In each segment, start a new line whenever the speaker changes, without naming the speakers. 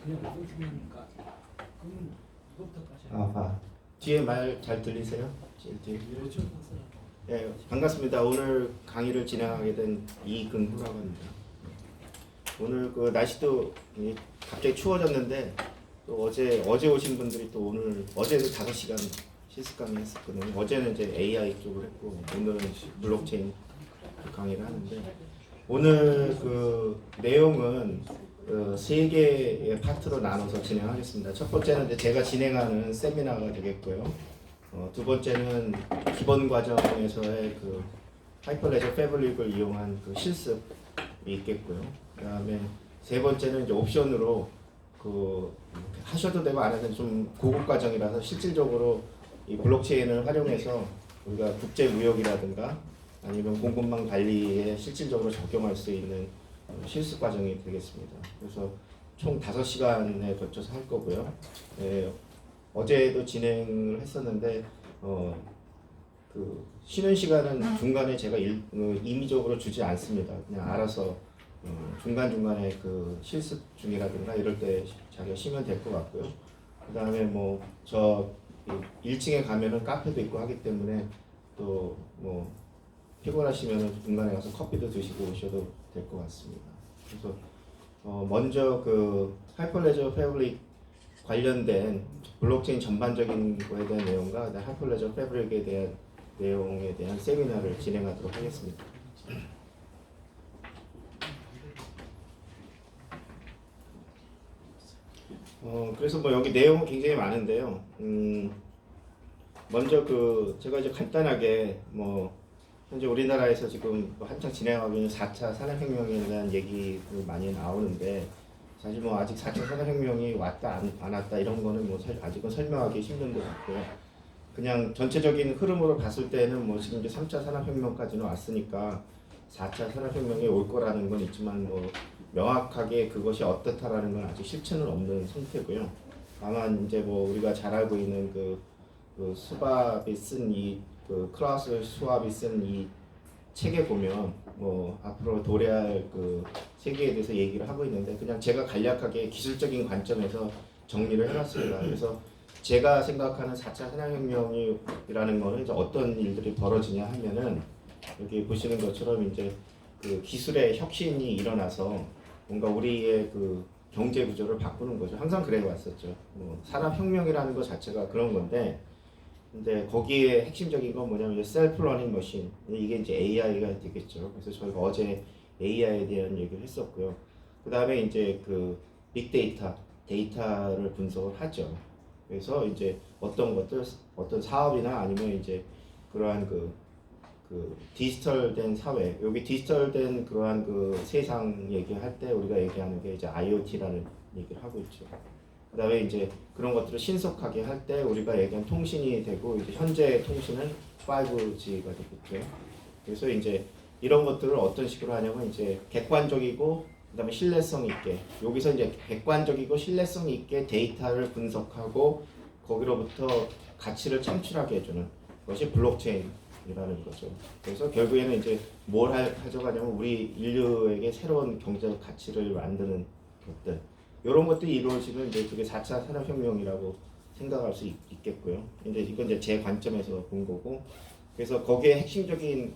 그냥 너무 중요하니까. 그러면 이것부터까지.
뒤에 말 잘 들리세요? 제일 뒤에.
그렇죠.
예, 반갑습니다. 오늘 강의를 진행하게 된 이근후라고 합니다. 오늘 그 날씨도 갑자기 추워졌는데 또 어제 오신 분들이 또 오늘 어제도 5시간 실습 강의 했었거든요. 어제는 이제 AI 쪽을 했고 오늘은 블록체인 강의를 하는데 오늘 그 내용은 세 개의 파트로 나눠서 진행하겠습니다. 첫 번째는 이제 제가 진행하는 세미나가 되겠고요. 두 번째는 기본 과정에서의 그 하이퍼레저 패브릭을 이용한 그 실습이 있겠고요. 그다음에 세 번째는 이제 옵션으로 그 하셔도 되고 안 해도 좀 고급 과정이라서 실질적으로 이 블록체인을 활용해서 우리가 국제 무역이라든가 아니면 공급망 관리에 실질적으로 적용할 수 있는 실습 과정이 되겠습니다. 그래서 총 5시간에 걸쳐서 할 거고요. 어제도 진행을 했었는데 그 쉬는 시간은 중간에 제가 임의적으로 주지 않습니다. 그냥 알아서 중간중간에 그 실습 중이라든가 이럴 때 자기가 쉬면 될 것 같고요. 그 다음에 뭐 저 1층에 가면은 카페도 있고 하기 때문에 또 뭐 피곤하시면은 중간에 가서 커피도 드시고 오셔도 될 것 같습니다. 그래서 먼저 그 하이퍼레저 패브릭 관련된 블록체인 전반적인 거에 대한 내용과 하이퍼레저 패브릭에 대한 내용에 대한 세미나를 진행하도록 하겠습니다. 그래서 뭐 여기 내용은 굉장히 많은데요. 먼저 그 제가 이제 간단하게 뭐 현재 우리나라에서 지금 한창 진행하고 있는 4차 산업혁명에 대한 얘기도 많이 나오는데 사실 뭐 아직 4차 산업혁명이 왔다 안 왔다 이런 거는 뭐 아직은 설명하기 힘든 것 같고요. 그냥 전체적인 흐름으로 봤을 때는 뭐 지금 이제 3차 산업혁명까지는 왔으니까 4차 산업혁명이 올 거라는 건 있지만 뭐 명확하게 그것이 어떻다라는 건 아직 실체는 없는 상태고요. 다만 이제 뭐 우리가 잘 알고 있는 그 수밥이 쓴 그 클라우스 수왑이 쓴 이 책에 보면 뭐 앞으로 도래할 그 세계에 대해서 얘기를 하고 있는데 그냥 제가 간략하게 기술적인 관점에서 정리를 해놨습니다. 그래서 제가 생각하는 4차 산업혁명이라는 거는 이제 어떤 일들이 벌어지냐 하면은 여기 보시는 것처럼 이제 그 기술의 혁신이 일어나서 뭔가 우리의 그 경제 구조를 바꾸는 거죠. 항상 그래 왔었죠. 뭐 산업혁명이라는 것 자체가 그런 건데 근데 거기에 핵심적인 건 뭐냐면 셀프 러닝 머신 이게 이제 AI가 되겠죠. 그래서 저희가 어제 AI에 대한 얘기를 했었고요. 그 다음에 이제 그 빅데이터 데이터를 분석을 하죠. 그래서 이제 어떤 사업이나 아니면 이제 그러한 그 디지털된 사회 여기 디지털된 그러한 그 세상 얘기할 때 우리가 얘기하는 게 이제 IoT라는 얘기를 하고 있죠. 그다음에 이제 그런 것들을 신속하게 할 때 우리가 얘기한 통신이 되고 이제 현재 통신은 5G가 되겠죠. 그래서 이제 이런 것들을 어떤 식으로 하냐면 이제 객관적이고 그다음에 신뢰성 있게 여기서 이제 객관적이고 신뢰성 있게 데이터를 분석하고 거기로부터 가치를 창출하게 해주는 것이 블록체인이라는 거죠. 그래서 결국에는 이제 뭘 가져가냐면 우리 인류에게 새로운 경제적 가치를 만드는 것들. 이런 것들이 이루어지면 이제 그게 4차 산업혁명이라고 생각할 수 있겠고요. 근데 이건 이제 제 관점에서 본 거고, 그래서 거기에 핵심적인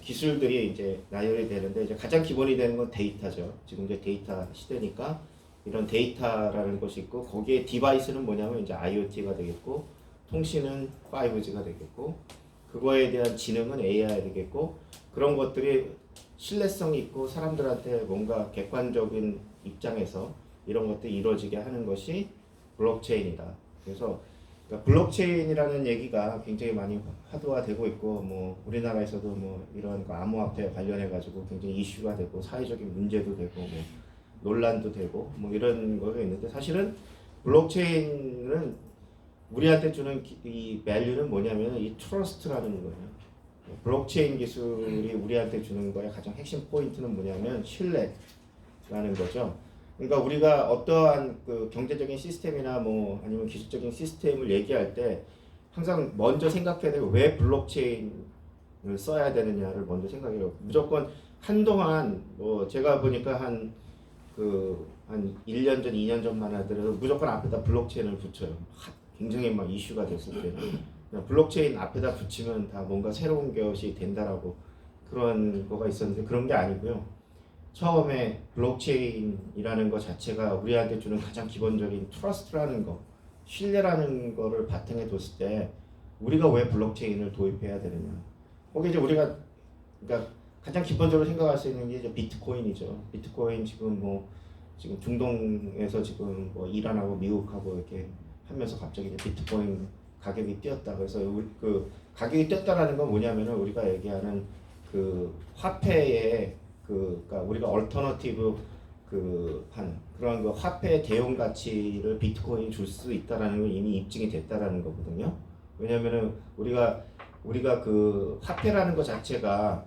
기술들이 이제 나열이 되는데 이제 가장 기본이 되는 건 데이터죠. 지금 이제 데이터 시대니까 이런 데이터라는 것이 있고 거기에 디바이스는 뭐냐면 이제 IoT가 되겠고 통신은 5G가 되겠고 그거에 대한 지능은 AI가 되겠고 그런 것들이 신뢰성 있고 사람들한테 뭔가 객관적인 입장에서 이런 것들이 이루어지게 하는 것이 블록체인이다. 그래서 그러니까 블록체인이라는 얘기가 굉장히 많이 화두화되고 있고 뭐 우리나라에서도 뭐 이런 거 암호화폐 관련해 가지고 굉장히 이슈가 되고 사회적인 문제도 되고 뭐 논란도 되고 뭐 이런 거가 있는데 사실은 블록체인은 우리한테 주는 이 밸류는 뭐냐면 이 트러스트라는 거예요. 블록체인 기술이 우리한테 주는 거의 가장 핵심 포인트는 뭐냐면 신뢰라는 거죠. 그러니까 우리가 어떠한 그 경제적인 시스템이나 뭐 아니면 기술적인 시스템을 얘기할 때 항상 먼저 생각해야 되고 왜 블록체인을 써야 되느냐를 먼저 생각해요. 무조건 한동안 뭐 제가 보니까 한 한 1년 전, 2년 전만 하더라도 무조건 앞에다 블록체인을 붙여요. 굉장히 막 이슈가 됐을 때는 그냥 블록체인 앞에다 붙이면 다 뭔가 새로운 것이 된다라고 그런 거가 있었는데 그런 게 아니고요. 처음에 블록체인이라는 것 자체가 우리한테 주는 가장 기본적인 트러스트라는 거, 신뢰라는 거를 바탕에 뒀을 때 우리가 왜 블록체인을 도입해야 되느냐. 거기 이제 우리가 그러니까 가장 기본적으로 생각할 수 있는 게 이제 비트코인이죠. 비트코인 지금 중동에서 지금 뭐 이란하고 미국하고 이렇게 하면서 갑자기 이제 비트코인 가격이 뛰었다. 그래서 그 가격이 뛰었다라는 건 뭐냐면은 우리가 얘기하는 그 화폐의 그러니까 우리가 얼터너티브 한 그런 그 화폐의 대용 가치를 비트코인이 줄 수 있다라는 건 이미 입증이 됐다라는 거거든요. 왜냐면은 우리가 그 화폐라는 것 자체가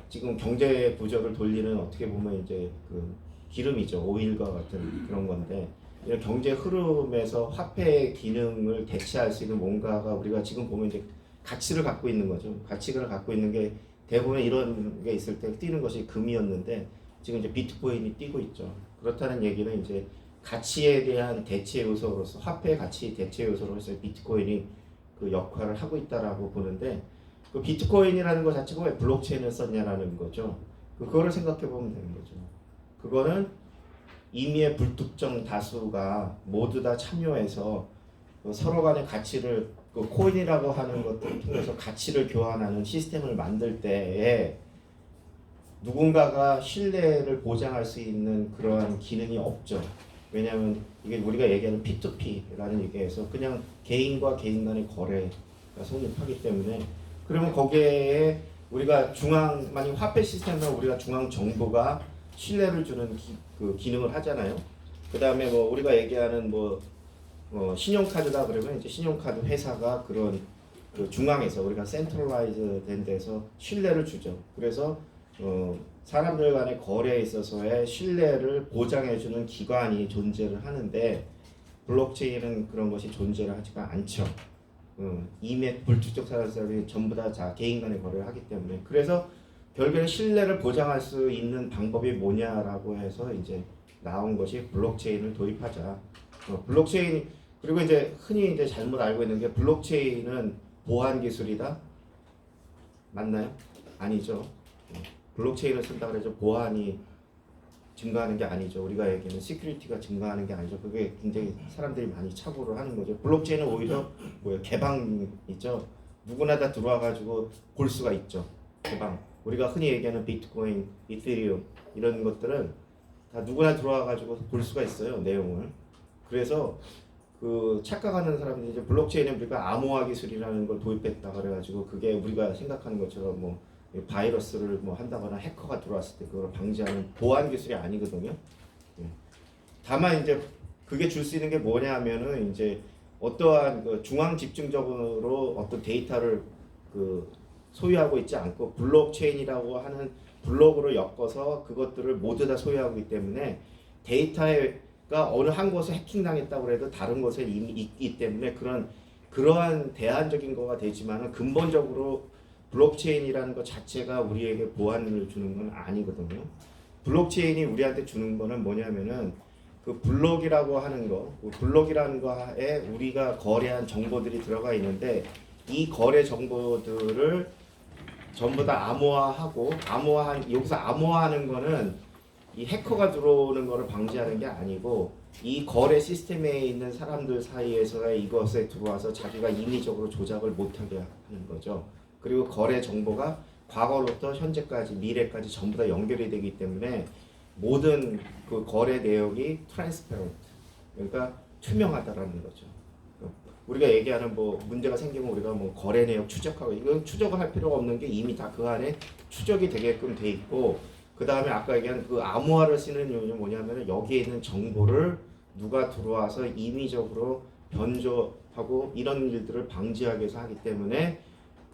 지금 경제 구조를 돌리는 어떻게 보면 이제 그 기름이죠. 오일과 같은 그런 건데 이런 경제 흐름에서 화폐의 기능을 대체할 수 있는 뭔가가 우리가 지금 보면 이제 가치를 갖고 있는 거죠. 가치를 갖고 있는 게 대부분 이런 게 있을 때 뛰는 것이 금이었는데 지금 이제 비트코인이 뛰고 있죠. 그렇다는 얘기는 이제 가치에 대한 대체 요소로서 화폐의 가치 대체 요소로서 비트코인이 그 역할을 하고 있다라고 보는데 그 비트코인이라는 것 자체가 왜 블록체인을 썼냐라는 거죠. 그거를 생각해 보면 되는 거죠. 그거는 임의의 불특정 다수가 모두 다 참여해서 그 서로 간의 가치를 그 코인이라고 하는 것들을 통해서 가치를 교환하는 시스템을 만들 때에 누군가가 신뢰를 보장할 수 있는 그러한 기능이 없죠. 왜냐하면 이게 우리가 얘기하는 P2P라는 얘기에서 그냥 개인과 개인 간의 거래가 성립하기 때문에 그러면 거기에 우리가 만약 화폐 시스템은 우리가 중앙 정부가 신뢰를 주는 그 기능을 하잖아요. 그 다음에 뭐 우리가 얘기하는 신용카드다 그러면 이제 신용카드 회사가 그런 그 중앙에서 우리가 센트럴라이즈 된 데서 신뢰를 주죠. 그래서 사람들 간의 거래에 있어서의 신뢰를 보장해주는 기관이 존재를 하는데 블록체인은 그런 것이 존재를 하지가 않죠. 이미 불특정 사람들이 전부 다 개인 간의 거래를 하기 때문에 그래서 결국에는 신뢰를 보장할 수 있는 방법이 뭐냐라고 해서 이제 나온 것이 블록체인을 도입하자. 블록체인 그리고 이제 흔히 이제 잘못 알고 있는 게 블록체인은 보안 기술이다. 맞나요? 아니죠. 블록체인을 쓴다 그래서 보안이 증가하는 게 아니죠. 우리가 얘기하는 시큐리티가 증가하는 게 아니죠. 그게 굉장히 사람들이 많이 착오를 하는 거죠. 블록체인은 오히려 개방이죠. 누구나 다 들어와 가지고 볼 수가 있죠. 개방. 우리가 흔히 얘기하는 비트코인, 이더리움 이런 것들은 다 누구나 들어와 가지고 볼 수가 있어요. 내용을. 그래서 그 착각하는 사람들이 이제 블록체인은 우리가 암호화 기술이라는 걸 도입했다 그래가지고 그게 우리가 생각하는 것처럼 뭐 바이러스를 뭐 한다거나 해커가 들어왔을 때 그걸 방지하는 보안 기술이 아니거든요. 다만 이제 그게 줄 수 있는 게 뭐냐면은 이제 어떠한 그 중앙 집중적으로 어떤 데이터를 그 소유하고 있지 않고 블록체인이라고 하는 블록으로 엮어서 그것들을 모두 다 소유하고 있기 때문에 데이터가 어느 한 곳에 해킹당했다고 해도 다른 곳에 이미 있기 때문에 그러한 대안적인 거가 되지만은 근본적으로 블록체인이라는 것 자체가 우리에게 보안을 주는 건 아니거든요. 블록체인이 우리한테 주는 거는 뭐냐면은 그 블록이라고 하는 거, 블록이라는 거에 우리가 거래한 정보들이 들어가 있는데 이 거래 정보들을 전부 다 암호화하고 여기서 암호화하는 거는 이 해커가 들어오는 거를 방지하는 게 아니고 이 거래 시스템에 있는 사람들 사이에서 이것에 들어와서 자기가 인위적으로 조작을 못하게 하는 거죠. 그리고 거래 정보가 과거로부터 현재까지 미래까지 전부 다 연결이 되기 때문에 모든 그 거래 내역이 트랜스페런트 그러니까 투명하다라는 거죠. 우리가 얘기하는 뭐 문제가 생기면 우리가 뭐 거래 내역 추적하고 이건 추적을 할 필요가 없는 게 이미 다 그 안에 추적이 되게끔 돼 있고 그 다음에 아까 얘기한 그 암호화를 쓰는 이유는 뭐냐면은 여기에 있는 정보를 누가 들어와서 임의적으로 변조하고 이런 일들을 방지하기 위해서 하기 때문에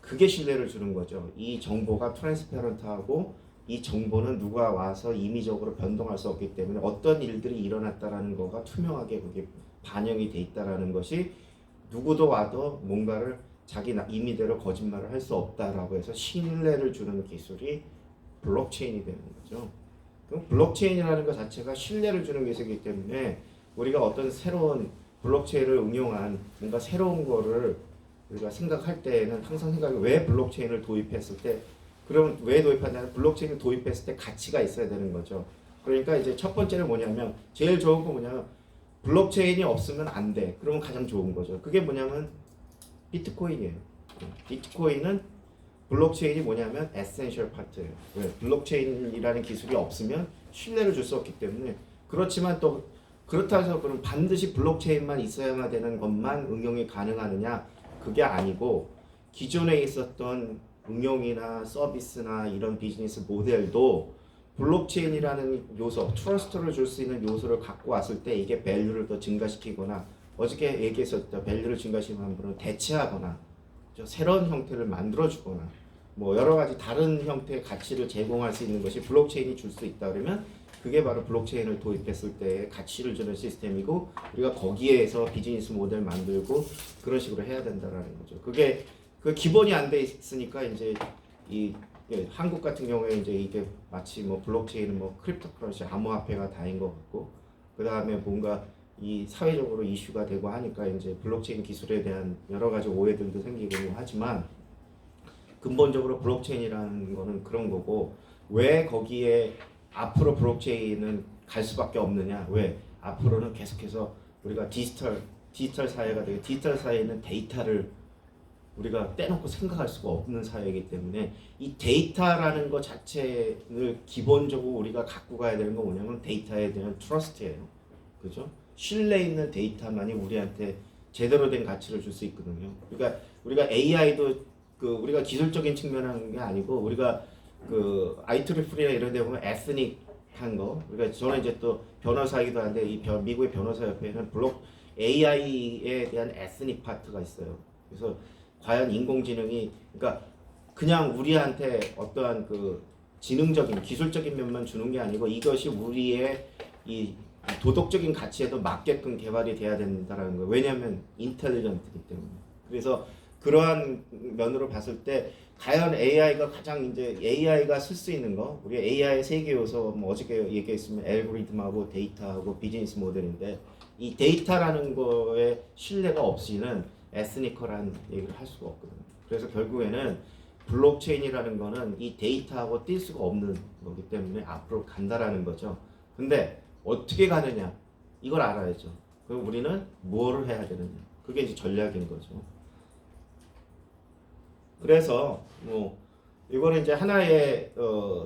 그게 신뢰를 주는 거죠. 이 정보가 트랜스페런트하고 이 정보는 누가 와서 임의적으로 변동할 수 없기 때문에 어떤 일들이 일어났다라는 거가 투명하게 그게 반영이 돼 있다라는 것이 누구도 와도 뭔가를 자기 임의대로 거짓말을 할 수 없다라고 해서 신뢰를 주는 기술이 블록체인이 되는 거죠. 그럼 블록체인이라는 것 자체가 신뢰를 주는 기술이기 때문에 우리가 어떤 새로운 블록체인을 응용한 뭔가 새로운 거를 우리가 생각할 때에는 항상 생각해 왜 블록체인을 도입했을 때 그럼 왜 도입하냐면 블록체인을 도입했을 때 가치가 있어야 되는 거죠. 그러니까 이제 첫 번째는 뭐냐면 제일 좋은 거 뭐냐면 블록체인이 없으면 안 돼. 그러면 가장 좋은 거죠. 그게 뭐냐면 비트코인이에요. 비트코인은 블록체인이 뭐냐면 에센셜 파트예요. 왜? 블록체인이라는 기술이 없으면 신뢰를 줄 수 없기 때문에 그렇지만 또 그렇다 해서 그럼 반드시 블록체인만 있어야만 되는 것만 응용이 가능하느냐? 그게 아니고 기존에 있었던 응용이나 서비스나 이런 비즈니스 모델도 블록체인이라는 요소, 트러스트를 줄 수 있는 요소를 갖고 왔을 때 이게 밸류를 더 증가시키거나 어저께 얘기했었던 밸류를 증가시키는 분을 대체하거나 새로운 형태를 만들어주거나 뭐 여러 가지 다른 형태의 가치를 제공할 수 있는 것이 블록체인이 줄 수 있다 그러면 그게 바로 블록체인을 도입했을 때 가치를 주는 시스템이고 우리가 거기에서 비즈니스 모델 만들고 그런 식으로 해야 된다라는 거죠. 그게 그 기본이 안 돼 있으니까 이제 이 한국 같은 경우에 이제 이게 마치 뭐 블록체인은 뭐 크립토커런시 암호화폐가 다인 것 같고 그 다음에 뭔가 이 사회적으로 이슈가 되고 하니까 이제 블록체인 기술에 대한 여러 가지 오해들도 생기고 하지만 근본적으로 블록체인이라는 거는 그런 거고 왜 거기에 앞으로 블록체인은 갈 수밖에 없느냐? 왜? 앞으로는 계속해서 우리가 디지털 사회가 되게 디지털 사회는 데이터를 우리가 떼놓고 생각할 수가 없는 사회이기 때문에 이 데이터라는 것 자체를 기본적으로 우리가 갖고 가야 되는 건 뭐냐면 데이터에 대한 트러스트예요. 그죠? 신뢰 있는 데이터만이 우리한테 제대로 된 가치를 줄 수 있거든요. 그러니까 우리가 AI도 그 우리가 기술적인 측면한 게 아니고 우리가 그 IEEE나 이런 데 보면 에스닉한 거 우리가 저는 이제 또 변호사이기도 한데 이 미국의 변호사 협회는 블록 AI에 대한 에스닉 파트가 있어요. 그래서 과연 인공지능이 그러니까 그냥 우리한테 어떠한 그 지능적인 기술적인 면만 주는 게 아니고 이것이 우리의 이 도덕적인 가치에도 맞게끔 개발이 돼야 된다라는 거예요. 왜냐하면 인텔리전트이기 때문에. 그래서 그러한 면으로 봤을 때 과연 AI가 가장 이제 AI가 쓸 수 있는 거 우리 AI의 세계 요소 뭐 어저께 얘기했으면 알고리즘하고 데이터하고 비즈니스 모델인데 이 데이터라는 거에 신뢰가 없이는 에스니컬한 얘기를 할 수가 없거든요. 그래서 결국에는 블록체인이라는 거는 이 데이터하고 뛸 수가 없는 거기 때문에 앞으로 간다라는 거죠. 근데 어떻게 가느냐 이걸 알아야죠. 그럼 우리는 뭐를 해야 되느냐 그게 이제 전략인 거죠. 그래서 뭐 이거는 이제 하나의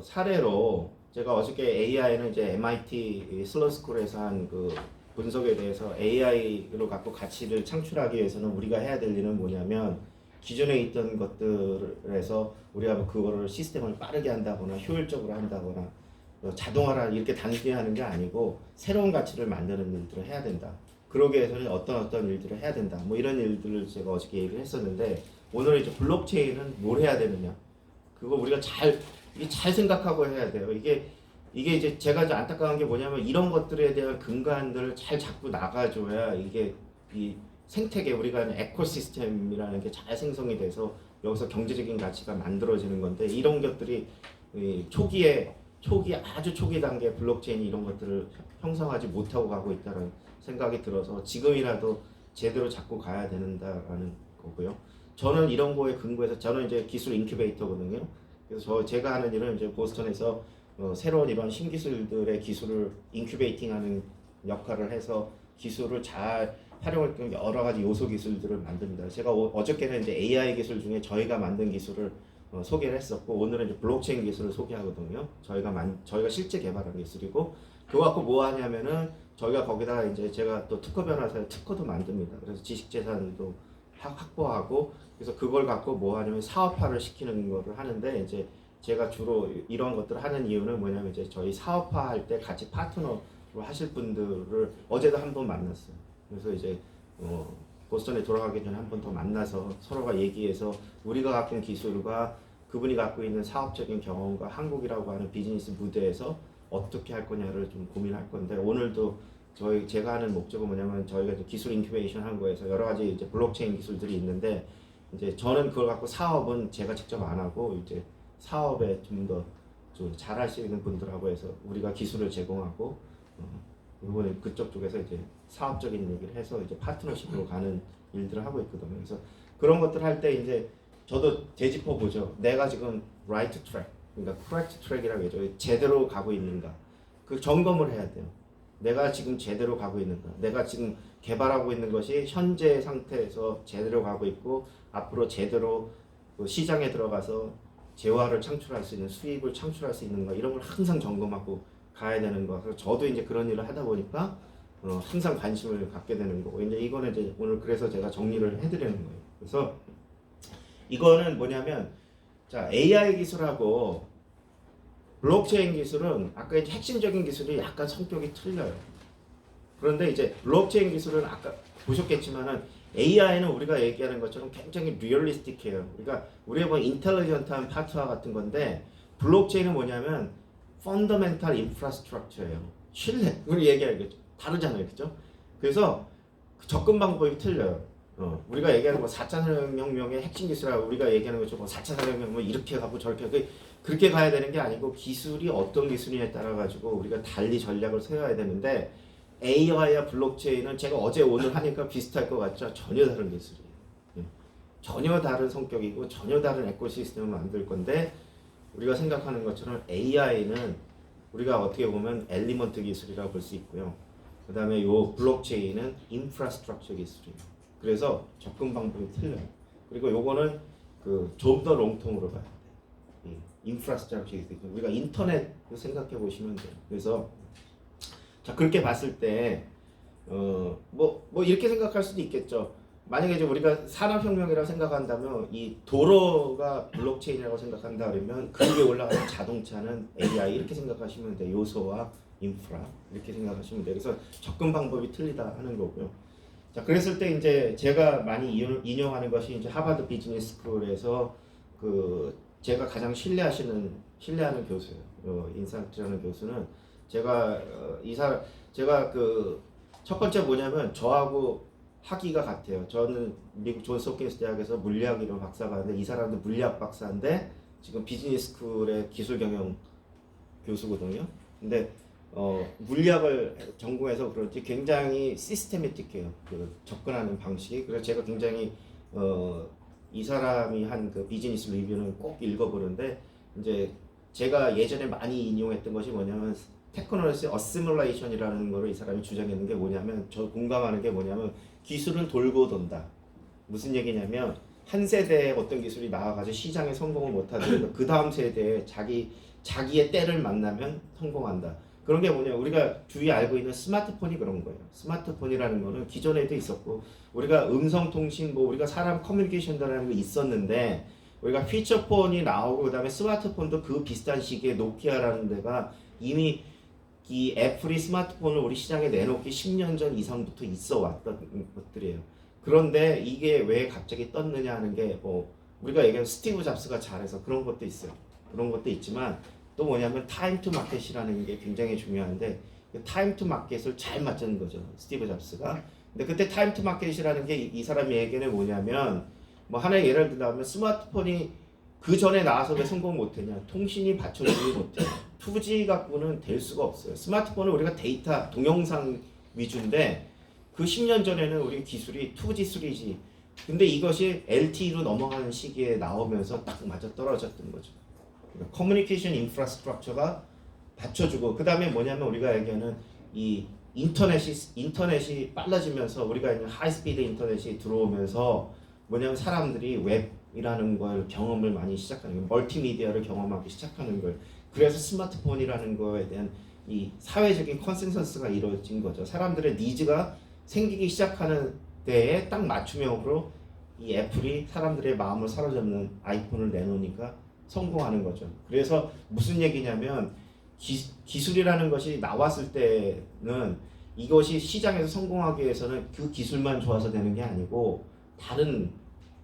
사례로 제가 어저께 AI는 이제 MIT 슬런스쿨에서 한 그 분석에 대해서 AI로 갖고 가치를 창출하기 위해서는 우리가 해야 될 일은 뭐냐면 기존에 있던 것들에서 우리가 뭐 그거를 시스템을 빠르게 한다거나 효율적으로 한다거나 자동화라 이렇게 단순히 하는 게 아니고 새로운 가치를 만드는 일들을 해야 된다. 그러기 위해서는 어떤 일들을 해야 된다. 뭐 이런 일들을 제가 어저께 얘기를 했었는데 오늘 이제 블록체인은 뭘 해야 되느냐? 그거 우리가 잘 생각하고 해야 돼요. 이게 이제 제가 이제 안타까운 게 뭐냐면 이런 것들에 대한 근간들을 잘 잡고 나가줘야 이게 이 생태계 우리가 에코시스템이라는 게 잘 생성이 돼서 여기서 경제적인 가치가 만들어지는 건데 이런 것들이 아주 초기 단계 블록체인 이런 것들을 형성하지 못하고 가고 있다는 생각이 들어서 지금이라도 제대로 잡고 가야 된다라는 거고요. 저는 이런 거에 근거해서 저는 이제 기술 인큐베이터거든요. 그래서 제가 하는 일은 이제 보스턴에서 새로운 이런 신기술들의 기술을 인큐베이팅하는 역할을 해서 기술을 잘 활용할 때 여러 가지 요소 기술들을 만듭니다. 제가 어저께는 이제 AI 기술 중에 저희가 만든 기술을 소개를 했었고 오늘은 이제 블록체인 기술을 소개하거든요. 저희가 실제 개발한 기술이고 그거 갖고 뭐 하냐면은 저희가 거기다가 이제 제가 또 특허 변호사의 특허도 만듭니다. 그래서 지식재산도 확보하고 그래서 그걸 갖고 뭐 하냐면 사업화를 시키는 거를 하는데 이제 제가 주로 이런 것들을 하는 이유는 뭐냐면 이제 저희 사업화할 때 같이 파트너로 하실 분들을 어제도 한 번 만났어요. 그래서 이제 보스턴에 돌아가기 전에 한 번 더 만나서 서로가 얘기해서 우리가 갖고 있는 기술과 그분이 갖고 있는 사업적인 경험과 한국이라고 하는 비즈니스 무대에서 어떻게 할 거냐를 좀 고민할 건데 오늘도 제가 하는 목적은 뭐냐면 저희가 이제 기술 인큐베이션 한 거에서 여러 가지 이제 블록체인 기술들이 있는데 이제 저는 그걸 갖고 사업은 제가 직접 안 하고 이제 사업에 좀 더 좀 잘할 수 있는 분들하고 해서 우리가 기술을 제공하고 이번에 그쪽 쪽에서 이제 사업적인 얘기를 해서 이제 파트너십으로 가는 일들을 하고 있거든요. 그래서 그런 것들 할 때 이제 저도 되짚어 보죠. 내가 지금 right track, 그러니까 correct track이라고 하죠. 제대로 가고 있는가. 그 점검을 해야 돼요. 내가 지금 제대로 가고 있는가. 내가 지금 개발하고 있는 것이 현재 상태에서 제대로 가고 있고 앞으로 제대로 그 시장에 들어가서 재화를 창출할 수 있는 수익을 창출할 수 있는가 이런 걸 항상 점검하고 가야 되는 거. 그래서 저도 이제 그런 일을 하다 보니까 항상 관심을 갖게 되는 거고 이제 이거는 이제 오늘 그래서 제가 정리를 해드리는 거예요. 그래서 이거는 뭐냐면 자 AI 기술하고 블록체인 기술은 아까 이제 핵심적인 기술이 약간 성격이 틀려요. 그런데 이제 블록체인 기술은 아까 보셨겠지만은 AI는 우리가 얘기하는 것처럼 굉장히 리얼리스틱해요. 그러니까 우리가 뭐 인텔리전트한 파트와 같은 건데 블록체인은 뭐냐면 펀더멘탈 인프라스트럭처예요. 신뢰. 우리 얘기하겠죠. 다르잖아요. 그죠? 그래서 접근 방법이 틀려요. 우리가 얘기하는 뭐 4차 산업혁명의 핵심 기술이라고 우리가 얘기하는 것처럼 뭐 4차 산업혁명 뭐 이렇게 가고 저렇게 하고 그렇게 가야 되는 게 아니고 기술이 어떤 기술이냐에 따라 가지고 우리가 달리 전략을 세워야 되는데 AI와 블록체인은 제가 어제 오늘 하니까 비슷할 것 같죠? 전혀 다른 기술이에요. 전혀 다른 성격이고 전혀 다른 에코시스템을 만들 건데 우리가 생각하는 것처럼 AI는 우리가 어떻게 보면 엘리먼트 기술이라고 볼 수 있고요. 그 다음에 요 블록체인은 인프라스트럭처 기술이에요. 그래서 접근 방법이 틀려요. 그리고 요거는 그 좀 더 롱통으로 봐야 돼요. 인프라스트럭처 기술. 우리가 인터넷 생각해 보시면 돼요. 그래서 자 그렇게 봤을 때 뭐 이렇게 생각할 수도 있겠죠. 만약에 이제 우리가 산업혁명이라고 생각한다면 이 도로가 블록체인이라고 생각한다 그러면 그 위에 올라가는 자동차는 AI 이렇게 생각하시면 돼요. 요소와 인프라 이렇게 생각하시면 돼요. 그래서 접근 방법이 틀리다 하는 거고요. 자 그랬을 때 이제 제가 많이 인용하는 것이 이제 하버드 비즈니스 스쿨에서 그 제가 가장 신뢰하는 교수예요. 인사트라는 교수는 제가 제가 그 첫 번째 뭐냐면 저하고 학위가 같아요. 저는 미국 존스 홉킨스 대학에서 물리학으로 박사가는데 이 사람도 물리학 박사인데 지금 비즈니스 스쿨의 기술 경영 교수거든요. 근데 물리학을 전공해서 그런지 굉장히 시스테매틱해요. 그 접근하는 방식이. 그래서 제가 굉장히 이 사람이 한 그 비즈니스 리뷰는 꼭 읽어보는데 이제 제가 예전에 많이 인용했던 것이 뭐냐면 테크놀로지 어시뮬레이션이라는 거를 이 사람이 주장했는 게 뭐냐면 저 공감하는 게 뭐냐면 기술은 돌고 돈다. 무슨 얘기냐면 한 세대에 어떤 기술이 나와가지고 시장에 성공을 못하더라도 그 다음 세대에 자기의 때를 만나면 성공한다. 그런 게 뭐냐 우리가 주위에 알고 있는 스마트폰이 그런 거예요. 스마트폰이라는 거는 기존에도 있었고 우리가 음성통신 뭐 우리가 사람 커뮤니케이션이라는 게 있었는데 우리가 피처폰이 나오고 그 다음에 스마트폰도 그 비슷한 시기에 노키아라는 데가 이미 이 애플이 스마트폰을 우리 시장에 내놓기 10년 전 이상부터 있어 왔던 것들이에요. 그런데 이게 왜 갑자기 떴느냐 하는 게 우리가 얘기하는 스티브 잡스가 잘해서 그런 것도 있어요. 그런 것도 있지만 또 뭐냐면 타임 투 마켓이라는 게 굉장히 중요한데 타임 투 마켓을 잘 맞추는 거죠. 스티브 잡스가. 근데 그때 타임 투 마켓이라는 게 이 사람의 얘기는 뭐냐면 뭐 하나의 예를 들자면 스마트폰이 그 전에 나와서 왜 성공 못했냐? 통신이 받쳐주지 못해요. 2G 갖고는 될 수가 없어요. 스마트폰은 우리가 데이터, 동영상 위주인데 그 10년 전에는 우리 기술이 2G, 3G. 근데 이것이 LTE로 넘어가는 시기에 나오면서 딱 맞아 떨어졌던 거죠. 그러니까 커뮤니케이션 인프라스트럭처가 받쳐주고 그 다음에 뭐냐면 우리가 얘기하는 이 인터넷이 빨라지면서 우리가 있는 하이스피드 인터넷이 들어오면서 뭐냐면 사람들이 웹이라는 걸 경험을 많이 시작하는 거예요. 멀티미디어를 경험하기 시작하는 거예요. 그래서 스마트폰이라는 거에 대한 이 사회적인 컨센서스가 이루어진 거죠. 사람들의 니즈가 생기기 시작하는 때에 딱 맞춤형으로 이 애플이 사람들의 마음을 사로잡는 아이폰을 내놓으니까 성공하는 거죠. 그래서 무슨 얘기냐면 기술이라는 것이 나왔을 때는 이것이 시장에서 성공하기 위해서는 그 기술만 좋아서 되는 게 아니고 다른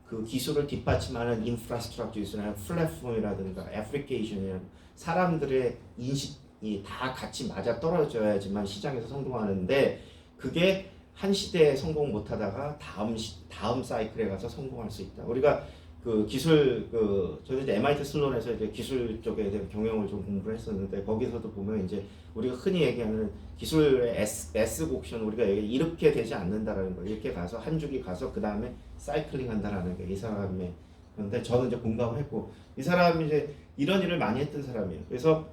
그 기술을 뒷받침하는 인프라스트럭처 기술이나 플랫폼이라든가 애플리케이션이나 사람들의 인식이 다 같이 맞아 떨어져야지만 시장에서 성공하는데 그게 한 시대에 성공 못하다가 다음 사이클에 가서 성공할 수 있다. 우리가 그 기술 저도 이제 MIT 슬론에서 이제 기술 쪽에 대한 경영을 좀 공부를 했었는데 거기서도 보면 이제 우리가 흔히 얘기하는 기술의 S 곡션 우리가 이렇게 되지 않는다라는 거 이렇게 가서 한 주기 가서 그 다음에 사이클링 한다라는 게 이 사람의 그런데 저는 이제 공감을 했고 이 사람이 이제 이런 일을 많이 했던 사람이에요. 그래서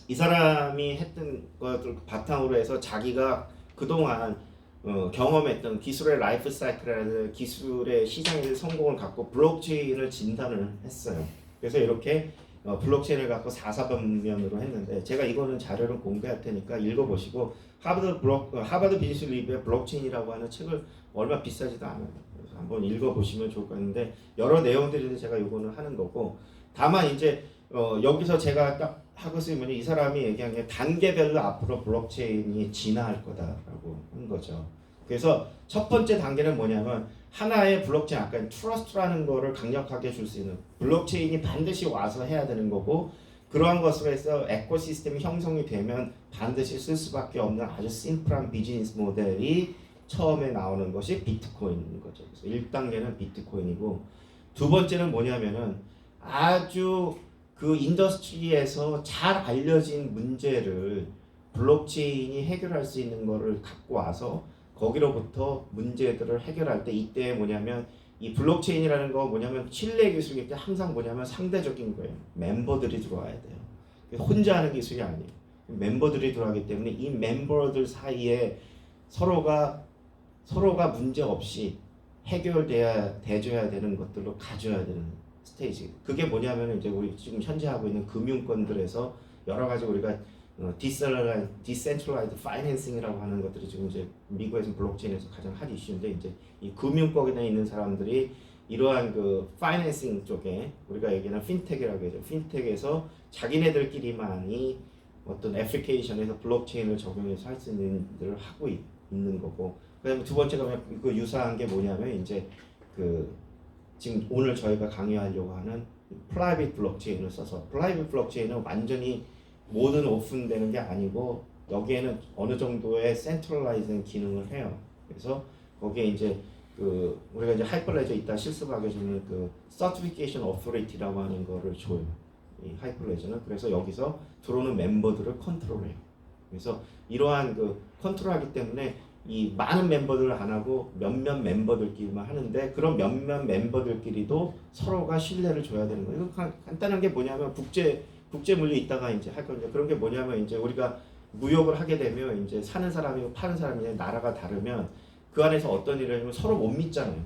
이 사람이 했던 것들 바탕으로 해서 자기가 그동안 경험했던 기술의 라이프 사이클이라는 기술의 시장의 성공을 갖고 블록체인을 진단을 했어요. 그래서 이렇게 블록체인을 갖고 4사분면으로 했는데 제가 이거는 자료를 공개할 테니까 읽어보시고 하버드 비즈니스 리뷰의 블록체인이라고 하는 책을 얼마 비싸지도 않아요. 그래서 한번 읽어보시면 좋을 것 같은데 여러 내용들이 제가 이거는 하는 거고 다만 이제 여기서 제가 딱 하고 있으면 이 사람이 얘기한 게 단계별로 앞으로 블록체인이 진화할 거다라고 한 거죠. 그래서 첫 번째 단계는 뭐냐면 하나의 블록체인 아까 트러스트라는 거를 강력하게 줄 수 있는 블록체인이 반드시 와서 해야 되는 거고 그러한 것으로 해서 에코시스템이 형성이 되면 반드시 쓸 수밖에 없는 아주 심플한 비즈니스 모델이 처음에 나오는 것이 비트코인인 거죠. 그래서 1단계는 비트코인이고 두 번째는 뭐냐면은 아주 그 인더스트리에서 잘 알려진 문제를 블록체인이 해결할 수 있는 거를 갖고 와서 거기로부터 문제들을 해결할 때 이때 뭐냐면 이 블록체인이라는 거 뭐냐면 신뢰 기술일 때 항상 뭐냐면 상대적인 거예요. 멤버들이 들어와야 돼요. 혼자 하는 기술이 아니에요. 멤버들이 들어가기 때문에 이 멤버들 사이에 서로가 문제 없이 해결돼야 돼줘야 되는 것들로 가져야 되는 스테이지. 그게 뭐냐면 이제 우리 지금 현재 하고 있는 금융권들에서 여러 가지 우리가 디센트럴라이즈 파이낸싱이라고 하는 것들이 지금 이제 미국에서 블록체인에서 가장 핫 이슈인데 이제 이 금융권에 있는 사람들이 이러한 그 파이낸싱 쪽에 우리가 얘기하는 핀텍이라고 하죠. 핀텍에서 자기네들끼리만이 어떤 애플리케이션에서 블록체인을 적용해서 할 수 있는 일을 하고 있는 거고. 그다음에 두 번째가 그 유사한 게 뭐냐면 이제 그 지금 오늘 저희가 강의하려고 하는 프라이빗 블록체인을 써서 프라이빗 블록체인은 완전히 모든 오픈되는 게 아니고 여기에는 어느 정도의 센트럴라이즈된 기능을 해요. 그래서 거기에 이제 그 우리가 이제 하이퍼레저 이따 실습하게 되는 그 서티피케이션 어토리티라고 하는 거를 줘요. 이 하이퍼레저는 그래서 여기서 들어오는 멤버들을 컨트롤해요. 그래서 이러한 그 컨트롤하기 때문에 이 많은 멤버들을 안 하고 몇몇 멤버들끼리만 하는데 그런 몇몇 멤버들끼리도 서로가 신뢰를 줘야 되는 거예요. 이거 간단한 게 뭐냐면 국제 물류 있다가 이제 할 건데 그런 게 뭐냐면 이제 우리가 무역을 하게 되면 이제 사는 사람이고 파는 사람이 나라가 다르면 그 안에서 어떤 일을 하면 서로 못 믿잖아요.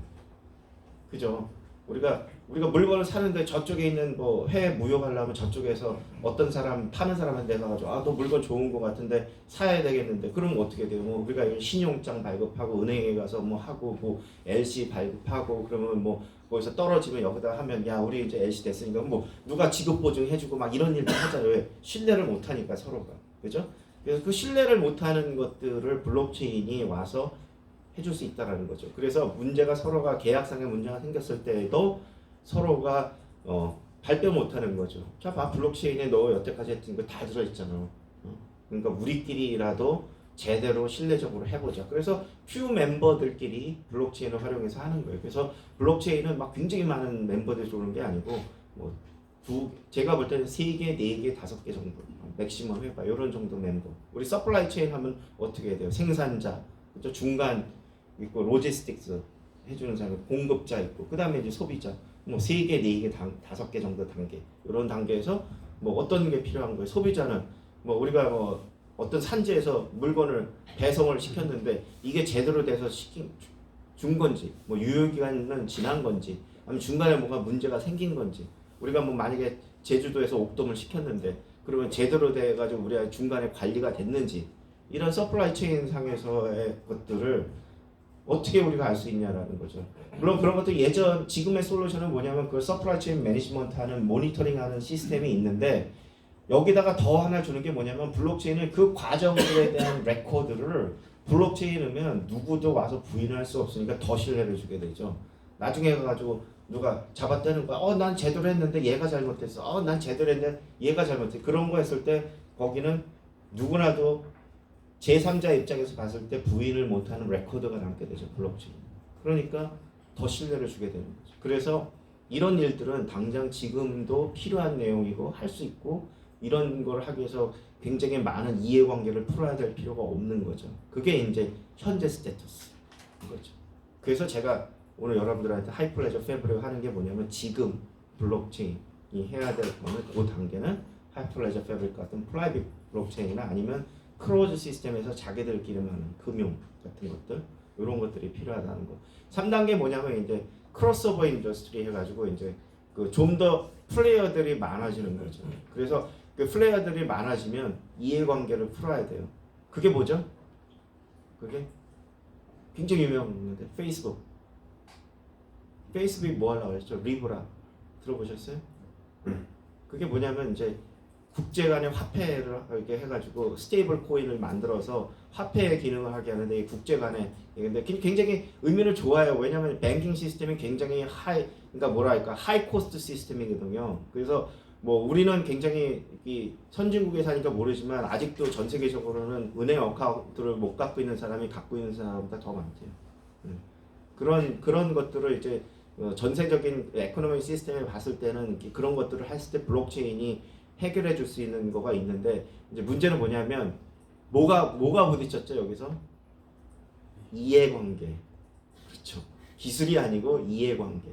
그죠? 우리가 물건을 사는데 저쪽에 있는 뭐 해외 무역하려면 저쪽에서 어떤 사람 파는 사람한테 가가지고 아 너 물건 좋은 거 같은데 사야 되겠는데 그러면 어떻게 돼요? 뭐 우리가 신용장 발급하고 은행에 가서 뭐 하고 뭐 LC 발급하고 그러면 뭐 거기서 떨어지면 여기다 하면 야 우리 이제 LC 됐으니까 뭐 누가 지급 보증 해주고 막 이런 일도 하잖아요. 왜? 신뢰를 못 하니까 서로가 그죠? 그래서 그 신뢰를 못 하는 것들을 블록체인이 와서 해줄 수 있다라는 거죠. 그래서 문제가 서로가 계약상의 문제가 생겼을 때에도 서로가 발표 못하는 거죠. 자, 봐 블록체인에 너 여태까지 했던 거 다 들어있잖아. 그러니까 우리끼리라도 제대로 신뢰적으로 해보자. 그래서 퓨 멤버들끼리 블록체인을 활용해서 하는 거예요. 그래서 블록체인은 막 굉장히 많은 멤버들이 들어오는 게 아니고 뭐 제가 볼 때는 3개, 4개, 5개 정도 맥시멈 해봐. 이런 정도 멤버. 우리 서플라이 체인 하면 어떻게 해야 돼요? 생산자, 그렇죠? 중간 있고 로지스틱스 해주는 사람, 공급자 있고 그 다음에 이제 소비자 뭐 3개, 4개, 5개 정도 단계 이런 단계에서 뭐 어떤 게 필요한 거예요. 소비자는 뭐 우리가 뭐 어떤 산지에서 물건을 배송을 시켰는데 이게 제대로 돼서 준 건지 뭐 유효기간은 지난 건지 아니면 중간에 뭔가 문제가 생긴 건지 우리가 뭐 만약에 제주도에서 옥돔을 시켰는데 그러면 제대로 돼가지고 우리가 중간에 관리가 됐는지 이런 서플라이 체인 상에서의 것들을 어떻게 우리가 알 수 있냐라는 거죠. 물론 그런 것도 지금의 솔루션은 뭐냐면 그 서플라이 체인 매니지먼트 하는 모니터링 하는 시스템이 있는데 여기다가 더 하나 주는 게 뭐냐면 블록체인은 그 과정들에 대한 레코드를 블록체인이면 누구도 와서 부인할 수 없으니까 더 신뢰를 주게 되죠. 나중에 가가지고 누가 잡아떼는 거야. 난 제대로 했는데 얘가 잘못했어. 난 제대로 했는데 얘가 잘못했어. 그런 거 했을 때 거기는 누구나도 제3자 입장에서 봤을 때 부인을 못하는 레코드가 남게 되죠. 블록체인. 그러니까 더 신뢰를 주게 되는 거죠. 그래서 이런 일들은 당장 지금도 필요한 내용이고 할 수 있고 이런 걸 하기 위해서 굉장히 많은 이해관계를 풀어야 될 필요가 없는 거죠. 그게 이제 현재 스테이터스인 거죠. 그래서 제가 오늘 여러분들한테 하이퍼레저 패브릭 하는 게 뭐냐면 지금 블록체인이 해야 될 거는 그 단계는 하이퍼레저 패브릭 같은 프라이빗 블록체인이나 아니면 크로즈 시스템에서 자기들끼리만 하는 금융 같은 것들 이런 것들이 필요하다는 거. 3단계 뭐냐면 이제 크로스오버 인더스트리 해가지고 이제 그 좀 더 플레이어들이 많아지는 거죠. 그래서 그 플레이어들이 많아지면 이해관계를 풀어야 돼요. 그게 뭐죠? 그게 굉장히 유명한데 페이스북. 페이스북이 뭐 하려고 했죠? 리브라 들어보셨어요? 그게 뭐냐면 이제 국제 간의 화폐를 이렇게 해가지고 스테이블 코인을 만들어서 화폐의 기능을 하게 하는데 이 국제 간의 근데 굉장히 의미는 좋아요. 왜냐하면 뱅킹 시스템이 굉장히 그러니까 뭐랄까 하이 코스트 시스템이거든요. 그래서 뭐 우리는 굉장히 이 선진국에 사니까 모르지만 아직도 전 세계적으로는 은행 어카운트를 못 갖고 있는 사람이 갖고 있는 사람보다 더 많대요. 그런 것들을 이제 전세적인 에코노미 시스템에 봤을 때는 그런 것들을 했을 때 블록체인이 해결해 줄 수 있는 거가 있는데 이제 문제는 뭐냐면 뭐가 부딪혔죠 여기서? 이해관계. 그렇죠. 기술이 아니고 이해관계.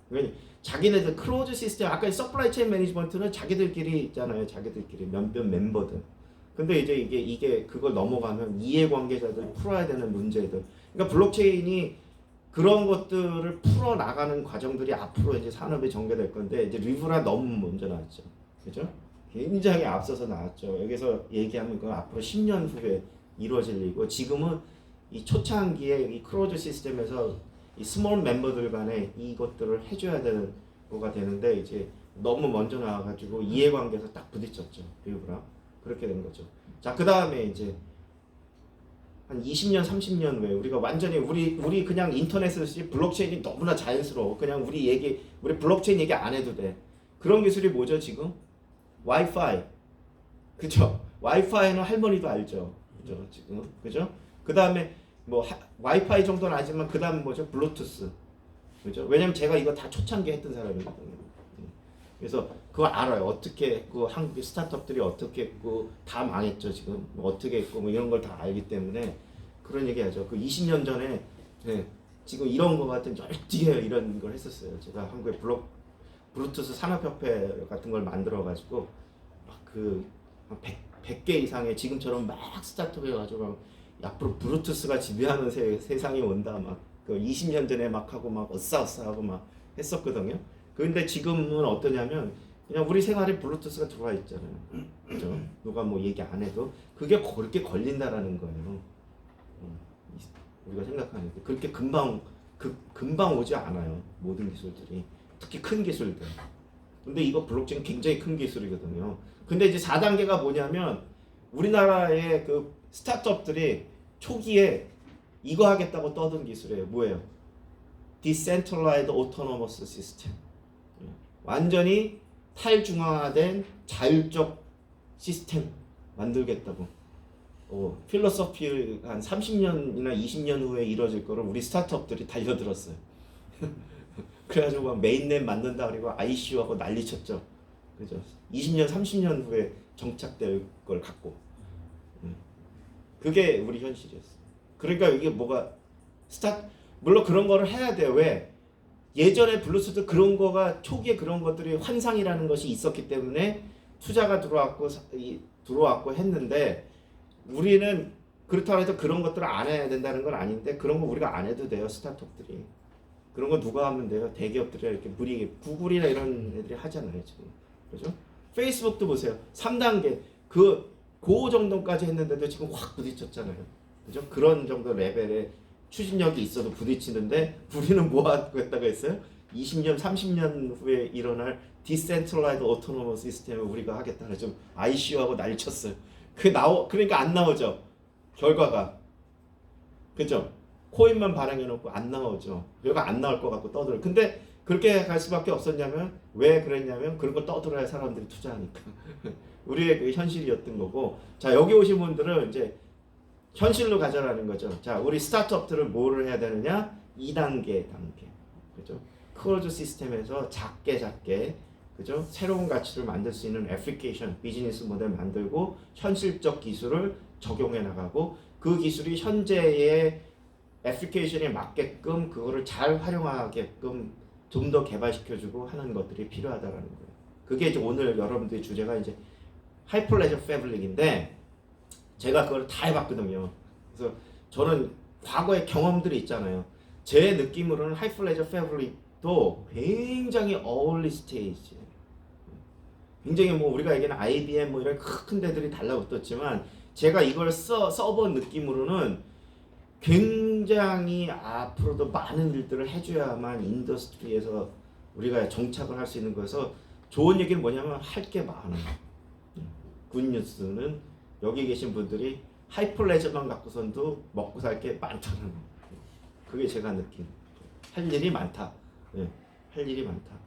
그러니까 자기네들 크로즈 시스템 아까 서플라이 체인 매니지먼트는 자기들끼리 있잖아요. 자기들끼리 몇몇 멤버들. 근데 이제 이게 그걸 넘어가면 이해관계자들 풀어야 되는 문제들. 그러니까 블록체인이 그런 것들을 풀어 나가는 과정들이 앞으로 이제 산업에 전개될 건데 이제 리브라 너무 먼저 나왔죠. 그죠? 굉장히 앞서서 나왔죠. 여기서 얘기하면 그 앞으로 10년 후에 이루어질 일이고 지금은 이 초창기에 이 크로즈 시스템에서 이 스몰 멤버들 간에 이것들을 해줘야 되는 거가 되는데 이제 너무 먼저 나와가지고 이해관계에서 딱 부딪혔죠. 리브라 그렇게 된 거죠. 자, 그 다음에 이제 한 20년, 30년 후에 우리가 완전히 우리 그냥 인터넷을 쓰지 블록체인이 너무나 자연스러워. 그냥 우리 블록체인 얘기 안 해도 돼. 그런 기술이 뭐죠 지금? 와이파이. 그죠? 와이파이는 할머니도 알죠. 그죠? 지금. 그죠? 그 다음에 뭐 와이파이 정도는 아니지만 그 다음 뭐죠? 블루투스. 그죠? 왜냐면 제가 이거 다 초창기 했던 사람이거든요. 그래서 그거 알아요. 어떻게 했고 한국 스타트업들이 어떻게 했고 다 망했죠 지금. 뭐 어떻게 했고 뭐 이런 걸 다 알기 때문에 그런 얘기하죠. 그 20년 전에 지금 이런 거 같은 열띠게 이런 걸 했었어요. 제가 한국에 블루투스 산업협회 같은 걸 만들어 가지고 막그 100개 이상의 지금처럼 막 스타트업 해가지고 앞으로 블루투스가 지배하는 세상이 온다 막그 20년 전에 막 하고 막 어싸어싸하고 막 했었거든요. 근데 지금은 어떠냐면 그냥 우리 생활에 블루투스가 들어와 있잖아요. 그죠? 누가 뭐 얘기 안 해도 그게 그렇게 걸린다라는 거예요. 우리가 생각하는 게 그렇게 금방 오지 않아요. 모든 기술들이. 특히 큰 기술들. 근데 이거 블록체인 굉장히 큰 기술이거든요. 근데 이제 4단계가 뭐냐면 우리나라의 그 스타트업들이 초기에 이거 하겠다고 떠든 기술이에요. 뭐예요? Decentralized Autonomous System. 완전히 탈중앙화된 자율적 시스템 만들겠다고. 필로소피 한 30년이나 20년 후에 이루어질 거를 우리 스타트업들이 달려들었어요. 그래가지고 막 메인넷 만든다 그리고 ICU하고 난리쳤죠. 그죠? 20년, 30년 후에 정착될 걸 갖고. 그게 우리 현실이었어요. 그러니까 이게 뭐가 물론 그런 거를 해야 돼요. 왜? 예전에 블루투스 그런 거가 초기에 그런 것들이 환상이라는 것이 있었기 때문에 투자가 들어왔고 했는데 우리는 그렇다고 해서 그런 것들을 안 해야 된다는 건 아닌데 그런 거 우리가 안 해도 돼요. 스타트업들이. 그런 거 누가 하면 돼요? 대기업들이 이렇게 무리게 구글이나 이런 애들이 하잖아요 지금. 그죠? 페이스북도 보세요. 3단계 그 정도까지 했는데도 지금 확 부딪혔잖아요. 그죠? 그런 정도 레벨의 추진력이 있어도 부딪히는데 우리는 뭐 하겠다고 했어요? 20년, 30년 후에 일어날 Decentralized Autonomous System을 우리가 하겠다. 그래서 ICU하고 난리쳤어요. 그러니까 안 나오죠. 결과가. 그죠? 코인만 발행해놓고 안 나오죠. 결과 안 나올 것 같고 떠들어. 근데 그렇게 갈 수밖에 없었냐면 왜 그랬냐면 그런 걸 떠들어야 사람들이 투자하니까. 우리의 그 현실이었던 거고. 자, 여기 오신 분들은 이제 현실로 가져라는 거죠. 자, 우리 스타트업들은 뭐를 해야 되느냐? 2단계 단계. 그죠? 클로즈 시스템에서 작게 그죠? 새로운 가치를 만들 수 있는 애플리케이션, 비즈니스 모델 만들고 현실적 기술을 적용해 나가고 그 기술이 현재의 애플리케이션에 맞게끔 그거를 잘 활용하게끔 좀 더 개발시켜주고 하는 것들이 필요하다라는 거예요. 그게 이제 오늘 여러분들의 주제가 이제 하이퍼레저 패브릭인데 제가 그걸 다 해봤거든요. 그래서 저는 과거의 경험들이 있잖아요. 제 느낌으로는 하이퍼레저 패브릭도 굉장히 어울리 스테이지. 굉장히 뭐 우리가 얘기하는 IBM 뭐 이런 큰 데들이 달라붙었지만 제가 이걸 써본 느낌으로는 굉장히 앞으로도 많은 일들을 해줘야만 인더스트리에서 우리가 정착을 할 수 있는 거여서 좋은 얘기는 뭐냐면 할 게 많아요. 굿뉴스는 여기 계신 분들이 하이퍼레저만 갖고선도 먹고 살 게 많다는 거. 그게 제가 느낀 할 일이 많다. 할 일이 많다.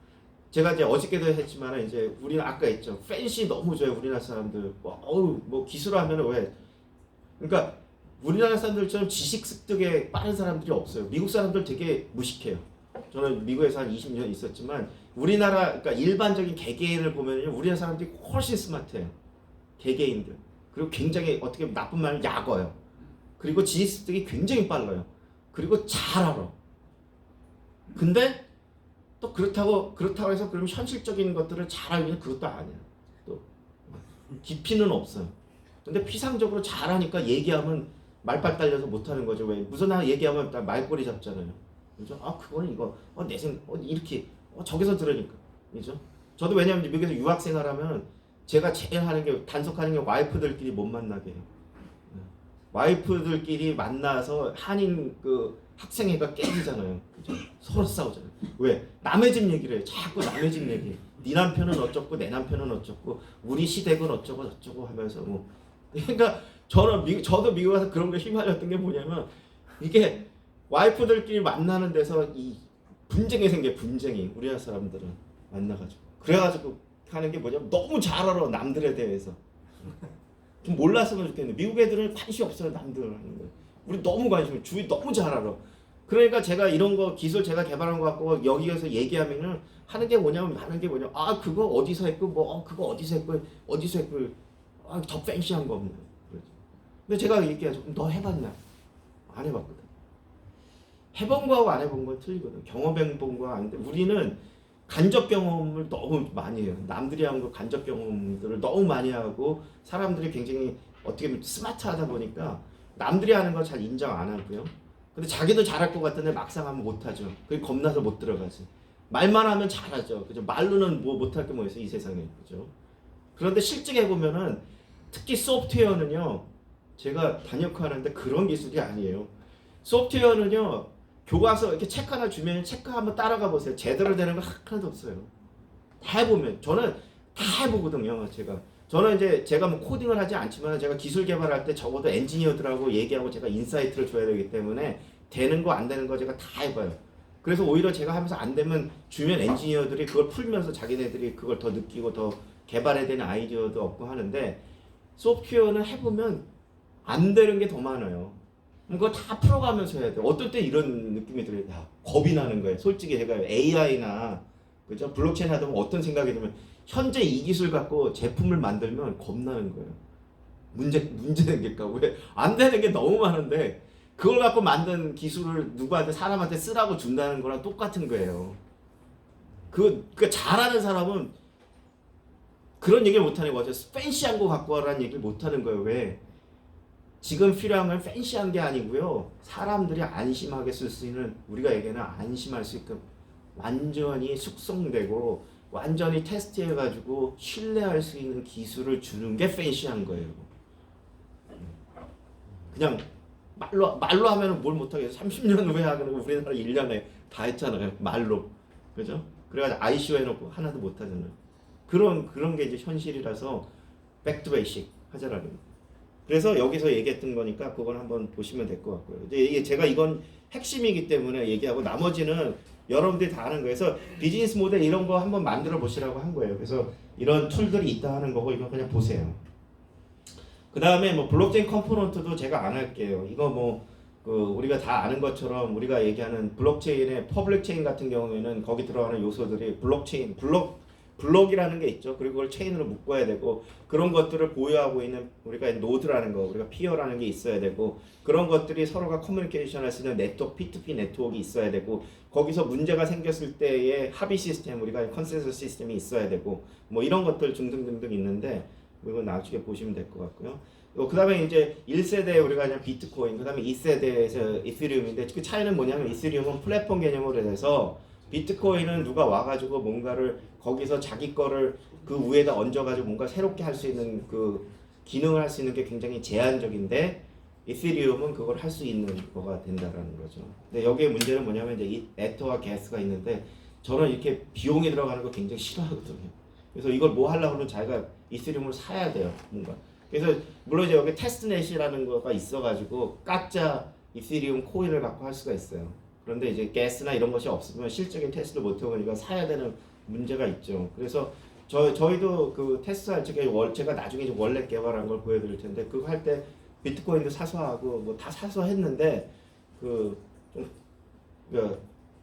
제가 이제 어저께도 했지만 이제 우리는 아까 했죠. 팬시 너무 좋아요. 우리나라 사람들 뭐 기술하면 왜 그러니까 우리나라 사람들처럼 지식 습득에 빠른 사람들이 없어요. 미국 사람들 되게 무식해요. 저는 미국에서 한 20년 있었지만 우리나라 그러니까 일반적인 개개인을 보면요. 우리나라 사람들이 훨씬 스마트해요. 개개인들. 그리고 굉장히 어떻게 나쁜 말은 약어요. 그리고 지식 습득이 굉장히 빨라요. 그리고 잘 알아. 근데 또 그렇다고 해서 그럼 현실적인 것들을 잘 알면 그것도 아니야. 또 깊이는 없어요. 근데 피상적으로 잘하니까 얘기하면 말빨 달려서 못하는 거죠. 왜? 무슨 하나 얘기하면 다 말꼬리 잡잖아요. 그죠? 그거는 이거 이렇게 저기서 들으니까 그죠? 저도 왜냐면 미국에서 유학 생활하면 제가 제일 하는 게 단속하는 게 와이프들끼리 못 만나게 해요. 와이프들끼리 만나서 한인 그 학생회가 깨지잖아요. 그죠? 서로 싸우잖아요. 왜? 남의 집 얘기를 해요. 자꾸 남의 집 얘기. 네 남편은 어쩌고 내 남편은 어쩌고 우리 시댁은 어쩌고 저쩌고 하면서 뭐 그러니까 저도 미국 와서 그런 게 휘말렸던 게 뭐냐면 이게 와이프들끼리 만나는 데서 이 분쟁이 생겨. 분쟁이 우리나라 사람들은 만나가지고 그래가지고 하는 게 뭐냐면 너무 잘 알아. 남들에 대해서 좀 몰랐으면 좋겠는데 미국 애들은 관심이 없어요. 남들 하는 거. 우리 너무 관심 주위 너무 잘 알아. 그러니까 제가 이런 거 기술 제가 개발한 거 갖고 여기에서 얘기하면은 하는 게 뭐냐면 그거 어디서 했고 뭐 그거 어디서 했고 더 팬시한 거 없네. 근데 제가 얘기하죠. 너 해봤나? 안 해봤거든. 해본 거하고 안 해본 건 틀리거든. 경험해본 거와 아닌데 우리는 간접 경험을 너무 많이 해요. 남들이 한 거 간접 경험들을 너무 많이 하고 사람들이 굉장히 어떻게 보면 스마트하다 보니까 남들이 하는 거 잘 인정 안 하고요. 근데 자기도 잘할 것 같은데 막상 하면 못하죠. 그게 겁나서 못 들어가지. 말만 하면 잘하죠. 그죠? 말로는 뭐 못할 게 뭐 있어 이 세상에. 그죠? 그런데 실제 해보면은 특히 소프트웨어는요. 제가 단역하는데 그런 기술이 아니에요. 소프트웨어는요. 교과서 이렇게 책 하나 주면 책 한번 따라가 보세요. 제대로 되는 거 하나도 없어요. 다 해보면 저는 다 해보거든요. 저는 이제 제가 뭐 코딩을 하지 않지만 제가 기술 개발할 때 적어도 엔지니어들하고 얘기하고 제가 인사이트를 줘야 되기 때문에 되는 거 안 되는 거 제가 다 해봐요. 그래서 오히려 제가 하면서 안 되면 주변 엔지니어들이 그걸 풀면서 자기네들이 그걸 더 느끼고 더 개발해야 되는 아이디어도 얻고 하는데 소프트웨어는 해보면 안 되는 게 더 많아요. 그거 다 풀어가면서 해야 돼. 어떨 때 이런 느낌이 들어요. 겁이 나는 거예요. 솔직히 제가 AI나 그죠? 블록체인 하다 보면 어떤 생각이 들면 현재 이 기술 갖고 제품을 만들면 겁나는 거예요. 문제 생길까? 왜? 안 되는 게 너무 많은데 그걸 갖고 만든 기술을 누구한테 사람한테 쓰라고 준다는 거랑 똑같은 거예요. 그 잘하는 사람은 그런 얘기를 못하는 거죠. 팬시한 거 갖고 와라는 얘기를 못하는 거예요. 왜? 지금 필요한 건 팬시한 게 아니고요. 사람들이 안심하게 쓸 수 있는 우리가 얘기하는 안심할 수 있게끔 완전히 숙성되고 완전히 테스트해가지고 신뢰할 수 있는 기술을 주는 게 팬시한 거예요. 그냥 말로 하면 뭘 못하겠어. 30년 후에 하고 우리나라 1년에 다 했잖아요. 말로. 그죠? 그래가지고 ICO 해놓고 하나도 못하잖아요. 그런 게 이제 현실이라서 백투 베이식 하자라는 거예요. 그래서 여기서 얘기했던 거니까 그걸 한번 보시면 될 것 같고요. 이제 제가 이건 핵심이기 때문에 얘기하고 나머지는 여러분들이 다 아는 거예요. 그래서 비즈니스 모델 이런 거 한번 만들어 보시라고 한 거예요. 그래서 이런 툴들이 있다 하는 거고 이거 그냥 보세요. 그 다음에 뭐 블록체인 컴포넌트도 제가 안 할게요. 이거 뭐 우리가 다 아는 것처럼 우리가 얘기하는 블록체인의 퍼블릭 체인 같은 경우에는 거기 들어가는 요소들이 블록체인, 블록이라는 게 있죠. 그리고 그걸 체인으로 묶어야 되고 그런 것들을 보유하고 있는 우리가 노드라는 거, 우리가 피어라는 게 있어야 되고 그런 것들이 서로가 커뮤니케이션 할 수 있는 네트워크, P2P 네트워크가 있어야 되고 거기서 문제가 생겼을 때의 합의 시스템, 우리가 컨센서스 시스템이 있어야 되고 뭐 이런 것들 등등등등 있는데 이건 나중에 보시면 될 것 같고요. 그 다음에 이제 1세대 우리가 그냥 비트코인, 그 다음에 2세대에서 이더리움인데 그 차이는 뭐냐면 이더리움은 플랫폼 개념으로 해서 비트코인은 누가 와가지고 뭔가를 거기서 자기 거를 그 위에다 얹어가지고 뭔가 새롭게 할 수 있는 그 기능을 할 수 있는 게 굉장히 제한적인데 이더리움은 그걸 할 수 있는 거가 된다라는 거죠. 근데 여기에 문제는 뭐냐면 이제 이 에터와 게스가 있는데 저는 이렇게 비용이 들어가는 거 굉장히 싫어하거든요. 그래서 이걸 뭐 하려고 하면 자기가 이더리움을 사야 돼요, 뭔가. 그래서 물론 이제 여기 테스트넷이라는 거가 있어가지고 가짜 이더리움 코인을 갖고 할 수가 있어요. 그런데 이제 가스나 이런 것이 없으면 실적인 테스트를 못 해보니까 사야 되는 문제가 있죠. 그래서 저희도 그 테스트할 적에 제가 나중에 이제 원래 개발한 걸 보여드릴 텐데 그거 할 때 비트코인도 사서 하고 뭐 다 사서 했는데 그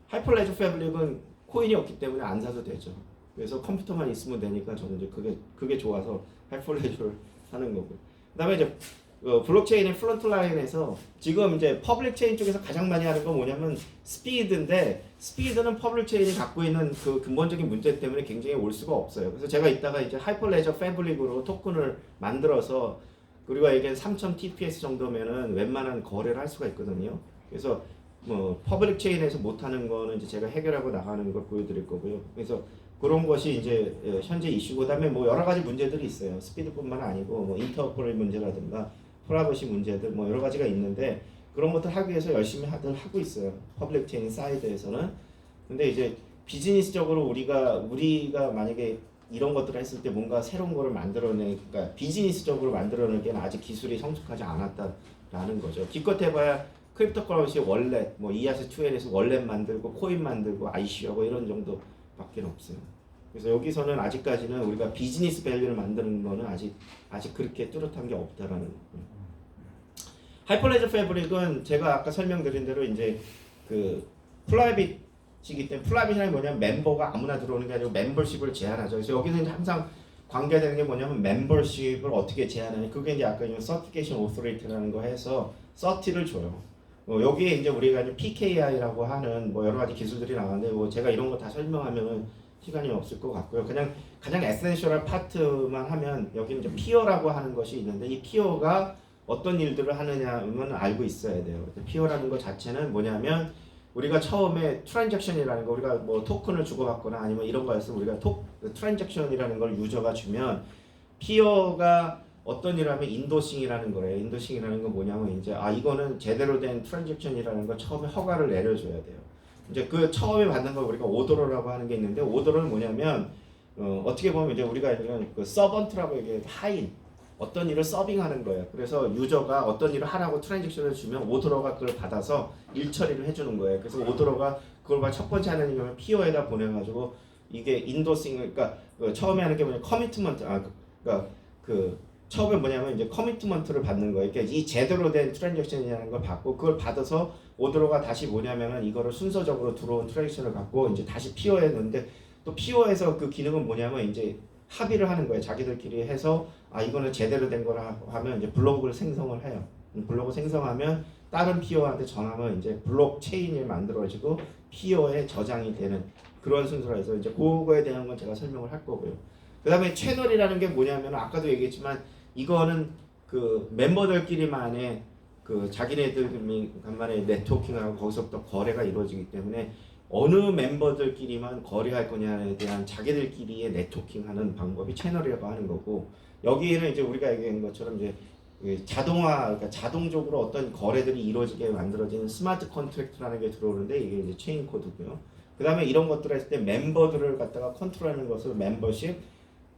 하이퍼레저 패블릭은 코인이 없기 때문에 안 사도 되죠. 그래서 컴퓨터만 있으면 되니까 저는 이제 그게 좋아서 하이퍼레저를 하는 거고. 그다음에 이제 블록체인의 프론트 라인에서 지금 이제 퍼블릭 체인 쪽에서 가장 많이 하는 건 뭐냐면 스피드인데 스피드는 퍼블릭 체인이 갖고 있는 그 근본적인 문제 때문에 굉장히 올 수가 없어요. 그래서 제가 이따가 이제 하이퍼레저 패블릭으로 토큰을 만들어서 우리가 얘기한 3000 TPS 정도면은 웬만한 거래를 할 수가 있거든요. 그래서 뭐 퍼블릭 체인에서 못 하는 거는 이제 제가 해결하고 나가는 걸 보여드릴 거고요. 그래서 그런 것이 이제 현재 이슈고 그다음에 뭐 여러 가지 문제들이 있어요. 스피드뿐만 아니고 뭐 인터오퍼럴 문제라든가 프라이버시 문제들 뭐 여러 가지가 있는데 그런 것들 하기 위해서 열심히 하고 있어요. 퍼블릭 체인 사이드에서는. 근데 이제 비즈니스적으로 우리가 만약에 이런 것들을 했을 때 뭔가 새로운 거를 만들어내니까 비즈니스적으로 만들어내기에는 아직 기술이 성숙하지 않았다라는 거죠. 기껏 해봐야 크립토커런시 월렛, 뭐 ERC2N에서 월렛 만들고 코인 만들고 IC하고 이런 정도밖에 없어요. 그래서 여기서는 아직까지는 우리가 비즈니스 밸류를 만드는 거는 아직 그렇게 뚜렷한 게 없다라는 거예요. 하이퍼레저 패브릭은 제가 아까 설명드린 대로 이제 그 프라이빗이기 때문에 프라이빗이라는 게 뭐냐면 멤버가 아무나 들어오는 게 아니고 멤버십을 제한하죠. 그래서 여기서 이제 항상 관계되는 게 뭐냐면 멤버십을 어떻게 제한하냐. 그게 이제 아까 서티피케이션 오토리티라는 거 해서 서티를 줘요. 여기에 이제 우리가 이제 PKI라고 하는 뭐 여러 가지 기술들이 나왔는데 뭐 제가 이런 거 다 설명하면은 시간이 없을 것 같고요. 그냥 가장 에센셜한 파트만 하면 여기 이제 피어라고 하는 것이 있는데 이 피어가 어떤 일들을 하느냐면 알고 있어야 돼요. 피어라는 것 자체는 뭐냐면 우리가 처음에 트랜잭션이라는 거 우리가 뭐 토큰을 주고받거나 아니면 이런 거에서 우리가 트랜잭션이라는 걸 유저가 주면 피어가 어떤 일을 하면 인도싱이라는 거예요. 인도싱이라는 건 뭐냐면 이제 이거는 제대로 된 트랜잭션이라는 걸 처음에 허가를 내려줘야 돼요. 이제 그 처음에 받는 걸 우리가 오더러라고 하는 게 있는데 오더러는 뭐냐면 어떻게 보면 이제 우리가 그 서번트라고 얘기해요. 하인 어떤 일을 서빙하는 거예요. 그래서 유저가 어떤 일을 하라고 트랜잭션을 주면 오더러가 그걸 받아서 일 처리를 해주는 거예요. 그래서 오더러가 그걸 첫 번째 하는 일을 PO에다 보내가지고 이게 인도싱 그러니까 처음에 하는 게 뭐냐 커미트먼트 그러니까 처음에 뭐냐면 이제 커미트먼트를 받는 거예요. 그러니까 이 제대로 된 트랜잭션이라는 걸 받고 그걸 받아서 오더러가 다시 뭐냐면은 이거를 순서적으로 들어온 트랜잭션을 갖고 이제 다시 PO에 넣는데 또 PO에서 그 기능은 뭐냐면 이제 합의를 하는 거예요. 자기들끼리 해서 이거는 제대로 된 거라 하면 이제 블록을 생성을 해요. 블록을 생성하면 다른 PO한테 전하면 이제 블록체인이 만들어지고 PO에 저장이 되는 그런 순서로 해서 이제 그거에 대한 건 제가 설명을 할 거고요. 그 다음에 채널이라는 게 뭐냐면 아까도 얘기했지만 이거는 그 멤버들끼리만의 그 자기네들이 간만에 네트워킹을 하고 거기서부터 거래가 이루어지기 때문에 어느 멤버들끼리만 거래할 거냐에 대한 자기들끼리의 네트워킹하는 방법이 채널이라고 하는 거고 여기에는 이제 우리가 얘기한 것처럼 이제 그러니까 자동적으로 어떤 거래들이 이루어지게 만들어지는 스마트 컨트랙트라는 게 들어오는데 이게 이제 체인 코드고요. 그 다음에 이런 것들을 했을 때 멤버들을 갖다가 컨트롤하는 것을 멤버십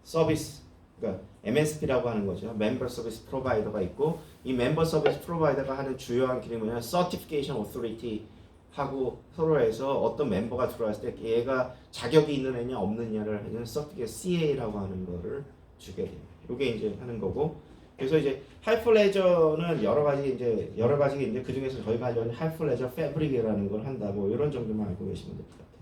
서비스 그러니까 MSP라고 하는 거죠. 멤버 서비스 프로바이더가 있고 이 멤버 서비스 프로바이더가 하는 주요한 기능이 뭐냐면 서티피케이션 오토리티 하고 서로 해서 어떤 멤버가 들어왔을 때 얘가 자격이 있는 애냐 없느냐를 하는 서티피케이션 CA라고 하는 거를 주게 돼요. 이게 이제 하는 거고 그래서 이제 하이퍼레저는 여러 가지 이제 그 중에서 저희가 하려는 하이퍼레저 패브릭이라는 걸 한다. 뭐 이런 정도만 알고 계시면 될 것 같아요.